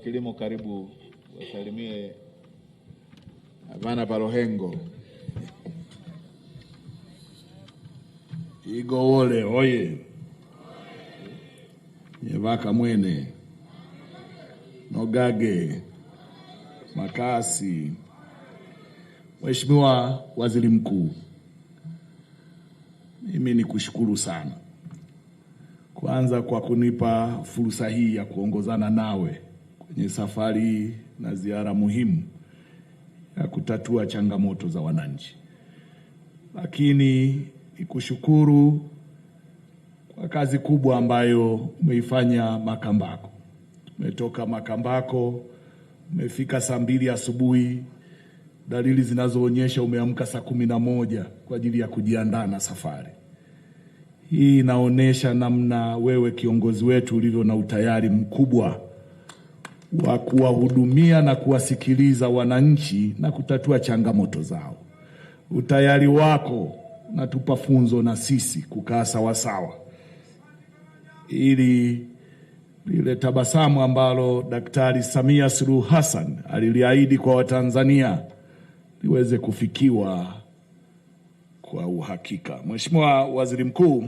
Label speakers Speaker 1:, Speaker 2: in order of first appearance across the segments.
Speaker 1: Kilimo karibu wasalimie Havana Parohengo.
Speaker 2: Igowole oye. Nyevaka Mwene, Nogage, Makasi. Mheshimiwa Waziri Mkuu, mimi nikushukuru sana kwanza kwa kunipa fursa hii ya kuongozana nawe kwenye safari na ziara muhimu ya kutatua changamoto za wananchi. Lakini nikushukuru kwa kazi kubwa ambayo umeifanya Makambako. Umetoka Makambako, umefika saa 2 asubuhi, dalili zinazoonyesha umeamka saa 11 kwa ajili ya kujiandaa na safari. Hii inaonyesha namna wewe kiongozi wetu ulivyo na utayari mkubwa wa kuwahudumia na kuwasikiliza wananchi na kutatua changamoto zao. Utayari wako unatupa funzo na sisi kukaa sawasawa, ili lile tabasamu ambalo Daktari Samia Suluhu Hassan aliliahidi kwa Watanzania liweze kufikiwa kwa uhakika. Mheshimiwa Waziri Mkuu,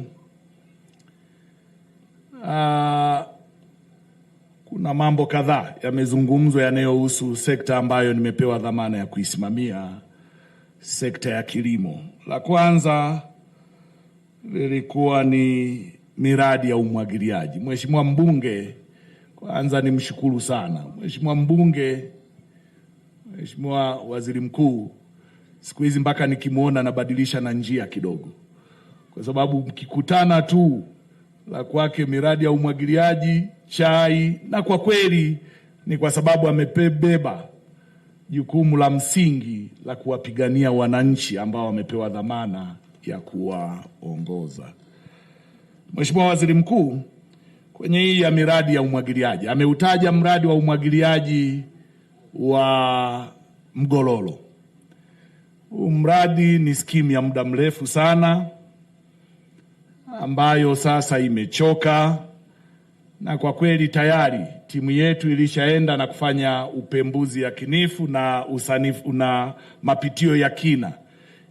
Speaker 2: kuna mambo kadhaa yamezungumzwa yanayohusu sekta ambayo nimepewa dhamana ya kuisimamia, sekta ya kilimo. La kwanza lilikuwa ni miradi ya umwagiliaji. Mheshimiwa mbunge, kwanza nimshukuru sana Mheshimiwa mbunge. Mheshimiwa Waziri Mkuu, siku hizi mpaka nikimuona nabadilisha na njia kidogo, kwa sababu mkikutana tu la kwake miradi ya umwagiliaji, chai, na kwa kweli ni kwa sababu amebeba jukumu la msingi la kuwapigania wananchi ambao wamepewa dhamana ya kuwaongoza. Mheshimiwa Waziri Mkuu, kwenye hii ya miradi ya umwagiliaji ameutaja mradi wa umwagiliaji wa Mgololo. Mradi ni skimu ya muda mrefu sana ambayo sasa imechoka, na kwa kweli tayari timu yetu ilishaenda na kufanya upembuzi yakinifu na usanifu na mapitio ya kina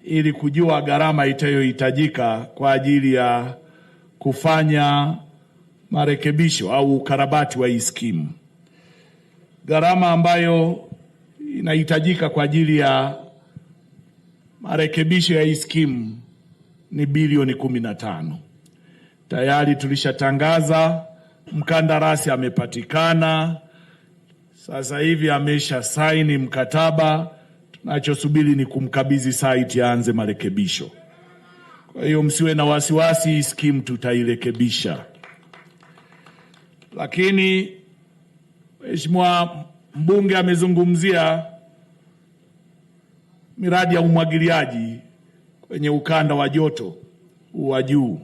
Speaker 2: ili kujua gharama itayohitajika kwa ajili ya kufanya marekebisho au ukarabati wa hii skimu. Gharama ambayo inahitajika kwa ajili ya marekebisho ya hii skimu ni bilioni 15. Tayari tulishatangaza, mkandarasi amepatikana, sasa hivi amesha saini mkataba, tunachosubiri ni kumkabidhi site aanze marekebisho. Kwa hiyo msiwe na wasiwasi, hii skimu tutairekebisha. Lakini Mheshimiwa mbunge amezungumzia miradi ya umwagiliaji kwenye ukanda wa joto wa juu,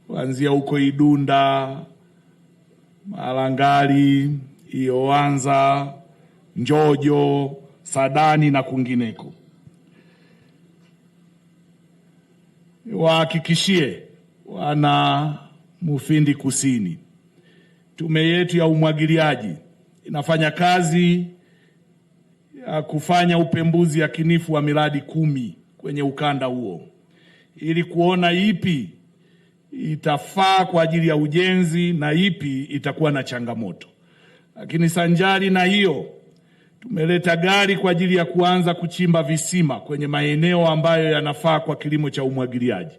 Speaker 2: kuanzia huko Idunda, Malangali, Ioanza, Njojo, Sadani na kwingineko. Wahakikishie wana Mufindi Kusini, tume yetu ya umwagiliaji inafanya kazi ya kufanya upembuzi yakinifu wa miradi 10 kwenye ukanda huo ili kuona ipi itafaa kwa ajili ya ujenzi na ipi itakuwa na changamoto. Lakini sanjari na hiyo, tumeleta gari kwa ajili ya kuanza kuchimba visima kwenye maeneo ambayo yanafaa kwa kilimo cha umwagiliaji,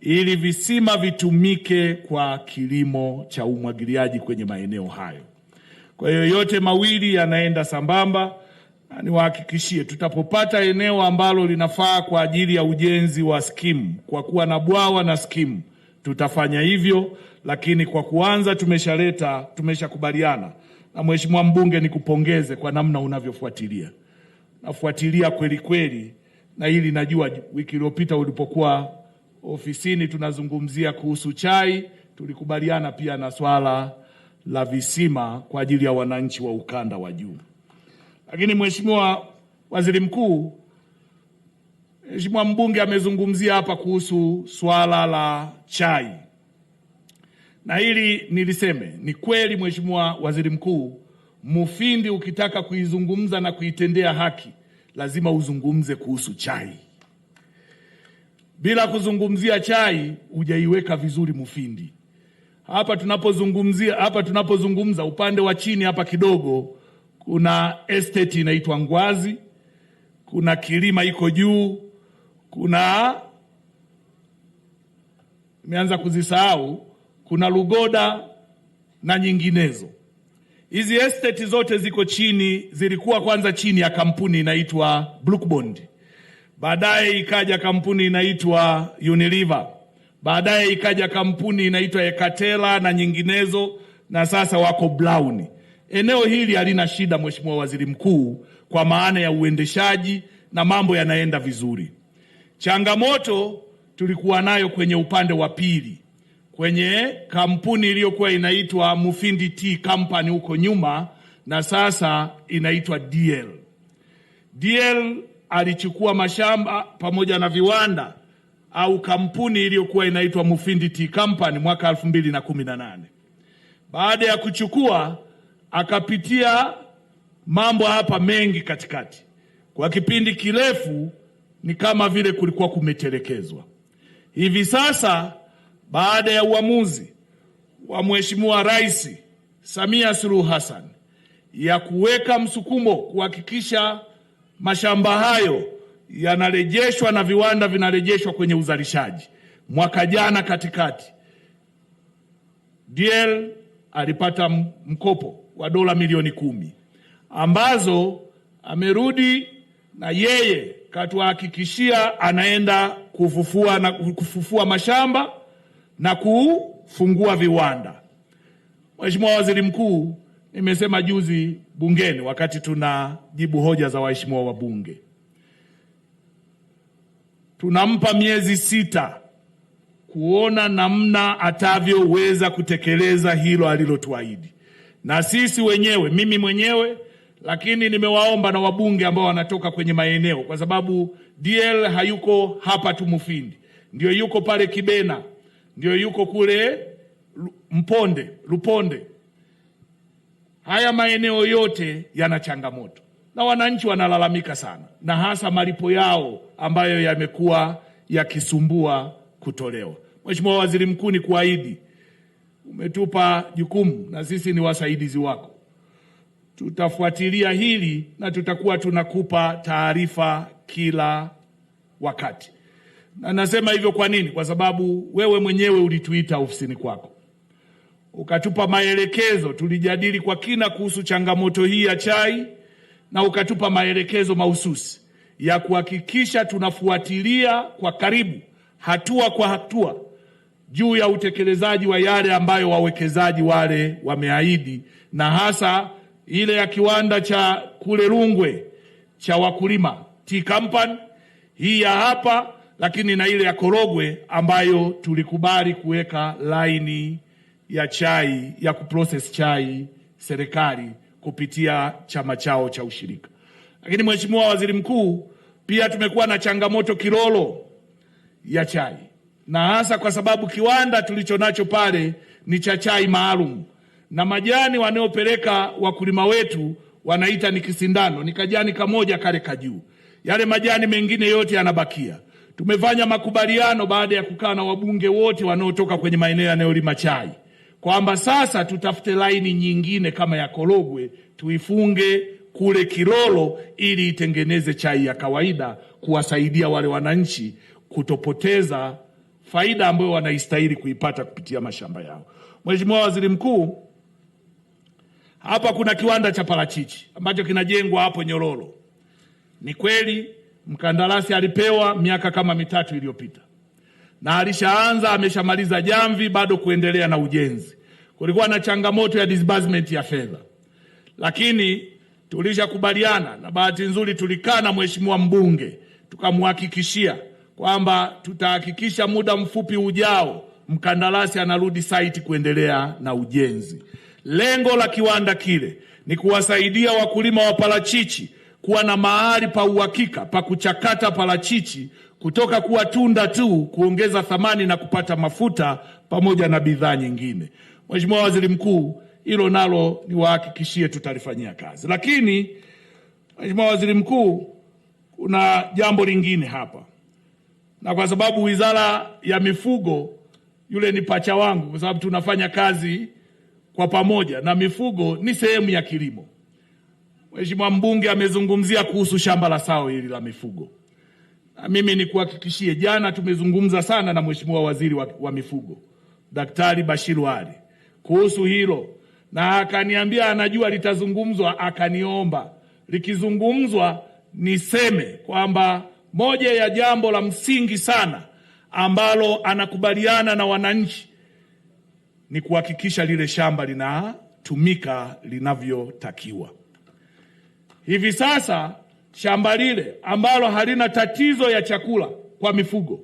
Speaker 2: ili visima vitumike kwa kilimo cha umwagiliaji kwenye maeneo hayo. Kwa hiyo yote mawili yanaenda sambamba, na niwahakikishie tutapopata eneo ambalo linafaa kwa ajili ya ujenzi wa skimu, kwa kuwa na bwawa na skimu, tutafanya hivyo. Lakini kwa kuanza tumeshakubaliana na Mheshimiwa mbunge, nikupongeze kwa namna unavyofuatilia. Nafuatilia kweli kweli, na hili najua wiki iliyopita ulipokuwa ofisini tunazungumzia kuhusu chai, tulikubaliana pia na swala la visima kwa ajili ya wananchi wa ukanda wa juu. Lakini Mheshimiwa Waziri Mkuu, Mheshimiwa mbunge amezungumzia hapa kuhusu swala la chai. Na hili niliseme, ni kweli Mheshimiwa Waziri Mkuu, Mufindi ukitaka kuizungumza na kuitendea haki, lazima uzungumze kuhusu chai. Bila kuzungumzia chai, hujaiweka vizuri Mufindi. Hapa tunapozungumza upande wa chini hapa kidogo, kuna estate inaitwa Ngwazi, kuna Kilima iko juu, kuna nimeanza kuzisahau, kuna Lugoda na nyinginezo. Hizi estate zote ziko chini, zilikuwa kwanza chini ya kampuni inaitwa Blue Bond. Baadaye ikaja kampuni inaitwa Unilever. Baadaye ikaja kampuni inaitwa Ekatela na nyinginezo, na sasa wako Brown. Eneo hili halina shida, Mheshimiwa Waziri Mkuu, kwa maana ya uendeshaji na mambo yanaenda vizuri. Changamoto tulikuwa nayo kwenye upande wa pili, kwenye kampuni iliyokuwa inaitwa Mufindi Tea Company huko nyuma, na sasa inaitwa DL. DL alichukua mashamba pamoja na viwanda au kampuni iliyokuwa inaitwa Mufindi Tea Company mwaka 2018. Baada ya kuchukua, akapitia mambo hapa mengi katikati. Kwa kipindi kirefu ni kama vile kulikuwa kumetelekezwa. Hivi sasa, baada ya uamuzi wa Mheshimiwa Rais Samia Suluhu Hassan ya kuweka msukumo kuhakikisha mashamba hayo yanarejeshwa na viwanda vinarejeshwa kwenye uzalishaji, mwaka jana katikati DL alipata mkopo wa dola milioni 10 ambazo amerudi na yeye katuhakikishia anaenda kufufua mashamba na kufungua viwanda. Mheshimiwa Waziri Mkuu, nimesema juzi bungeni wakati tunajibu hoja za waheshimiwa wabunge, tunampa miezi 6 kuona namna atavyoweza kutekeleza hilo alilotuahidi. Na sisi wenyewe, mimi mwenyewe, lakini nimewaomba na wabunge ambao wanatoka kwenye maeneo, kwa sababu DL hayuko hapa tu Mufindi, ndio yuko pale Kibena, ndio yuko kule Luponde. Haya maeneo yote yana changamoto na wananchi wanalalamika sana, na hasa malipo yao ambayo yamekuwa yakisumbua kutolewa. Mheshimiwa Waziri Mkuu, ni kuahidi, umetupa jukumu na sisi ni wasaidizi wako. Tutafuatilia hili na tutakuwa tunakupa taarifa kila wakati. Na nasema hivyo kwa nini? Kwa sababu wewe mwenyewe ulituita ofisini kwako, ukatupa maelekezo, tulijadili kwa kina kuhusu changamoto hii ya chai, na ukatupa maelekezo mahususi ya kuhakikisha tunafuatilia kwa karibu, hatua kwa hatua, juu ya utekelezaji wa yale ambayo wawekezaji wale wameahidi, na hasa ile ya kiwanda cha kule Rungwe cha wakulima Tea Company, hii ya hapa, lakini na ile ya Korogwe ambayo tulikubali kuweka laini ya chai ya kuprocess chai serikali kupitia chama chao cha ushirika. Lakini Mheshimiwa Waziri Mkuu, pia tumekuwa na changamoto Kilolo ya chai, na hasa kwa sababu kiwanda tulicho nacho pale ni cha chai maalum, na majani wanaopeleka wakulima wetu wanaita ni kisindano, ni kajani kamoja kale kajuu, yale majani mengine yote yanabakia. Tumefanya makubaliano baada ya kukaa na wabunge wote wanaotoka kwenye maeneo yanayolima chai kwamba sasa tutafute laini nyingine kama ya Korogwe tuifunge kule Kilolo ili itengeneze chai ya kawaida, kuwasaidia wale wananchi kutopoteza faida ambayo wanaistahili kuipata kupitia mashamba yao. Mheshimiwa Waziri Mkuu, hapa kuna kiwanda cha parachichi ambacho kinajengwa hapo Nyororo. Ni kweli mkandarasi alipewa miaka kama 3 iliyopita, na alishaanza, ameshamaliza jamvi, bado kuendelea na ujenzi. Kulikuwa na changamoto ya disbursement ya fedha, lakini tulishakubaliana, na bahati nzuri tulikaa na mheshimiwa mbunge tukamhakikishia kwamba tutahakikisha muda mfupi ujao mkandarasi anarudi site kuendelea na ujenzi. Lengo la kiwanda kile ni kuwasaidia wakulima wa parachichi kuwa na mahali pa uhakika pa kuchakata parachichi kutoka kuwa tunda tu, kuongeza thamani na kupata mafuta pamoja na bidhaa nyingine. Mheshimiwa Waziri Mkuu, hilo nalo niwahakikishie tutalifanyia kazi. Lakini Mheshimiwa Waziri Mkuu, kuna jambo lingine hapa, na kwa sababu Wizara ya Mifugo, yule ni pacha wangu, kwa sababu tunafanya kazi kwa pamoja, na mifugo ni sehemu ya kilimo. Mheshimiwa mbunge amezungumzia kuhusu shamba la SAO hili la mifugo, na mimi nikuhakikishie, jana tumezungumza sana na Mheshimiwa Waziri wa Mifugo Daktari Bashiru Ali kuhusu hilo, na akaniambia anajua litazungumzwa, akaniomba likizungumzwa niseme kwamba moja ya jambo la msingi sana ambalo anakubaliana na wananchi ni kuhakikisha lile shamba linatumika linavyotakiwa. Hivi sasa shamba lile ambalo halina tatizo ya chakula kwa mifugo,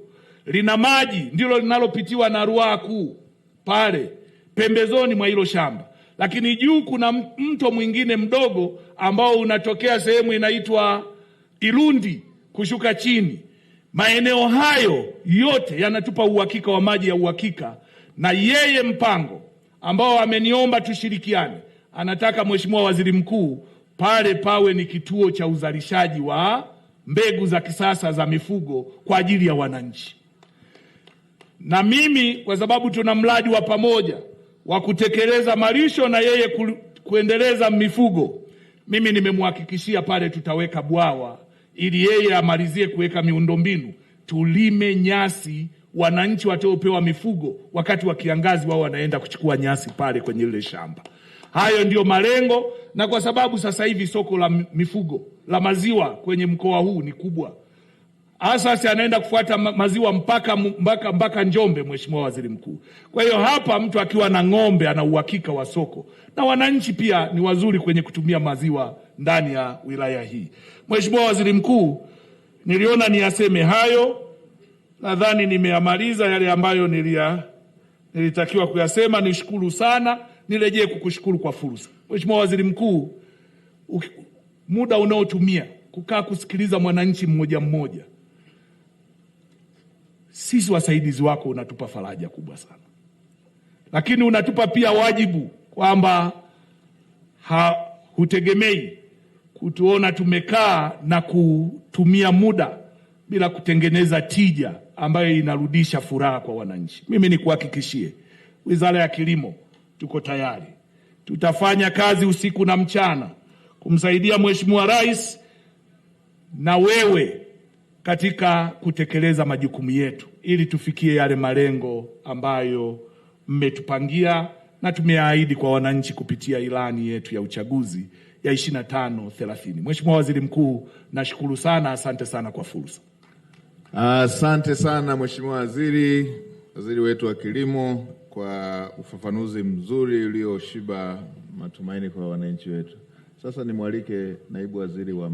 Speaker 2: lina maji, ndilo linalopitiwa na Ruaha Kuu pale pembezoni mwa hilo shamba, lakini juu kuna mto mwingine mdogo ambao unatokea sehemu inaitwa Irundi kushuka chini. Maeneo hayo yote yanatupa uhakika wa maji ya uhakika, na yeye mpango ambao ameniomba tushirikiane, anataka Mheshimiwa Waziri Mkuu, pale pawe ni kituo cha uzalishaji wa mbegu za kisasa za mifugo kwa ajili ya wananchi. Na mimi kwa sababu tuna mradi wa pamoja wa kutekeleza malisho na yeye kuendeleza mifugo, mimi nimemhakikishia pale tutaweka bwawa ili yeye amalizie kuweka miundombinu, tulime nyasi, wananchi wataopewa mifugo wakati wa kiangazi wao wanaenda kuchukua nyasi pale kwenye ile shamba. Hayo ndio malengo, na kwa sababu sasa hivi soko la mifugo la kwenye mkoa huu ni kubwa. Asasi anaenda kufuata maziwa mpaka Njombe, Mheshimiwa Waziri Mkuu. Kwa hiyo hapa mtu akiwa na ng'ombe ana uhakika wa soko, na wananchi pia ni wazuri kwenye kutumia maziwa ndani ya wilaya hii. Mheshimiwa Waziri Mkuu, niliona niyaseme hayo. Nadhani nimeyamaliza yale ambayo nilitakiwa kuyasema. Nishukuru sana, nirejee kukushukuru kwa fursa. Mheshimiwa Waziri Mkuu, muda unaotumia kukaa kusikiliza mwananchi mmoja mmoja, sisi wasaidizi wako unatupa faraja kubwa sana, lakini unatupa pia wajibu kwamba hutegemei kutuona tumekaa na kutumia muda bila kutengeneza tija ambayo inarudisha furaha kwa wananchi. Mimi nikuhakikishie, Wizara ya Kilimo tuko tayari, tutafanya kazi usiku na mchana kumsaidia Mheshimiwa Rais na wewe katika kutekeleza majukumu yetu ili tufikie yale malengo ambayo mmetupangia na tumeahidi kwa wananchi kupitia ilani yetu ya uchaguzi ya 25-30. Mheshimiwa Waziri Mkuu, nashukuru sana, asante sana kwa fursa.
Speaker 1: Asante sana Mheshimiwa Waziri wetu wa Kilimo kwa ufafanuzi mzuri ulioshiba matumaini kwa wananchi wetu. Sasa nimwalike Naibu Waziri wa